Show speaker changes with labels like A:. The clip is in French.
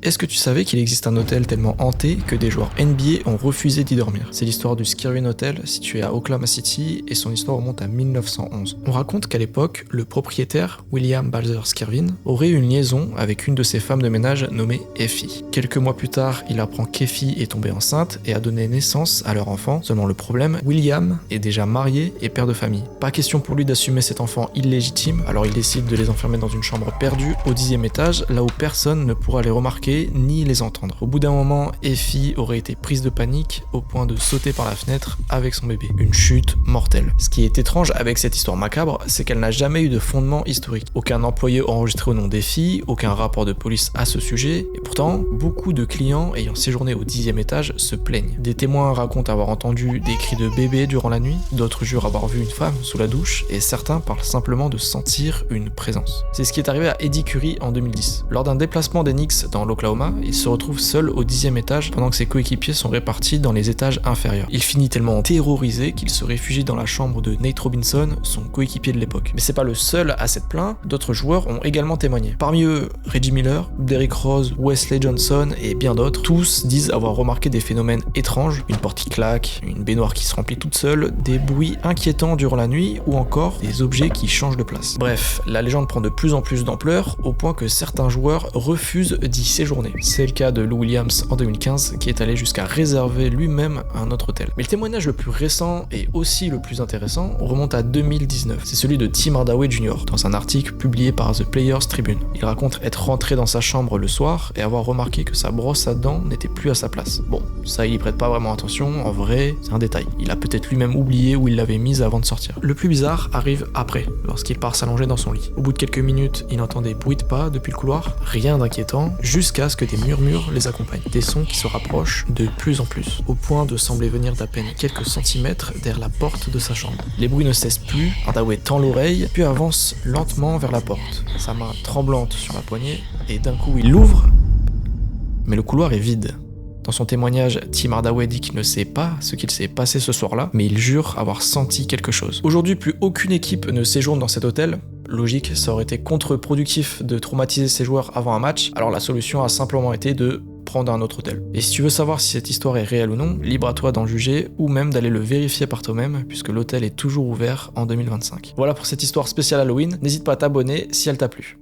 A: Est-ce que tu savais qu'il existe un hôtel tellement hanté que des joueurs NBA ont refusé d'y dormir? C'est l'histoire du Skirvin Hotel, situé à Oklahoma City, et son histoire remonte à 1911. On raconte qu'à l'époque, le propriétaire, William Balzer Skirvin, aurait eu une liaison avec une de ses femmes de ménage nommée Effie. Quelques mois plus tard, il apprend qu'Effie est tombée enceinte et a donné naissance à leur enfant. Seulement le problème, William est déjà marié et père de famille. Pas question pour lui d'assumer cet enfant illégitime, alors il décide de les enfermer dans une chambre perdue au 10e étage, là où personne ne pourra les remarquer ni les entendre. Au bout d'un moment, Effie aurait été prise de panique au point de sauter par la fenêtre avec son bébé. Une chute mortelle. Ce qui est étrange avec cette histoire macabre, c'est qu'elle n'a jamais eu de fondement historique. Aucun employé enregistré au nom d'Effie, aucun rapport de police à ce sujet, et pourtant, beaucoup de clients ayant séjourné au 10e étage se plaignent. Des témoins racontent avoir entendu des cris de bébé durant la nuit, d'autres jurent avoir vu une femme sous la douche, et certains parlent simplement de sentir une présence. C'est ce qui est arrivé à Eddie Curry en 2010. Lors d'un déplacement des Knicks dans l'Oklahoma, il se retrouve seul au 10e étage pendant que ses coéquipiers sont répartis dans les étages inférieurs. Il finit tellement terrorisé qu'il se réfugie dans la chambre de Nate Robinson, son coéquipier de l'époque. Mais c'est pas le seul à s'être plaint, d'autres joueurs ont également témoigné. Parmi eux, Reggie Miller, Derrick Rose, Wesley Johnson et bien d'autres, tous disent avoir remarqué des phénomènes étranges, une porte qui claque, une baignoire qui se remplit toute seule, des bruits inquiétants durant la nuit ou encore des objets qui changent de place. Bref, la légende prend de plus en plus d'ampleur au point que certains joueurs refusent d'y séjourner. C'est le cas de Lou Williams en 2015 qui est allé jusqu'à réserver lui-même un autre hôtel. Mais le témoignage le plus récent et aussi le plus intéressant remonte à 2019. C'est celui de Tim Hardaway Jr. dans un article publié par The Players Tribune. Il raconte être rentré dans sa chambre le soir et avoir remarqué que sa brosse à dents n'était plus à sa place. Bon, ça il y prête pas vraiment attention, en vrai, c'est un détail. Il a peut-être lui-même oublié où il l'avait mise avant de sortir. Le plus bizarre arrive après, lorsqu'il part s'allonger dans son lit. Au bout de quelques minutes, il entend des bruits de pas depuis le couloir, rien d'inquiétant, jusqu'à ce que des murmures les accompagnent. Des sons qui se rapprochent de plus en plus, au point de sembler venir d'à peine quelques centimètres derrière la porte de sa chambre. Les bruits ne cessent plus, Hardaway tend l'oreille, puis avance lentement vers la porte, sa main tremblante sur la poignée, et d'un coup il l'ouvre, mais le couloir est vide. Dans son témoignage, Tim Hardaway dit qu'il ne sait pas ce qu'il s'est passé ce soir-là, mais il jure avoir senti quelque chose. Aujourd'hui, plus aucune équipe ne séjourne dans cet hôtel. Logique, ça aurait été contre-productif de traumatiser ses joueurs avant un match, alors la solution a simplement été de prendre un autre hôtel. Et si tu veux savoir si cette histoire est réelle ou non, libre à toi d'en juger ou même d'aller le vérifier par toi-même puisque l'hôtel est toujours ouvert en 2025. Voilà pour cette histoire spéciale Halloween, n'hésite pas à t'abonner si elle t'a plu.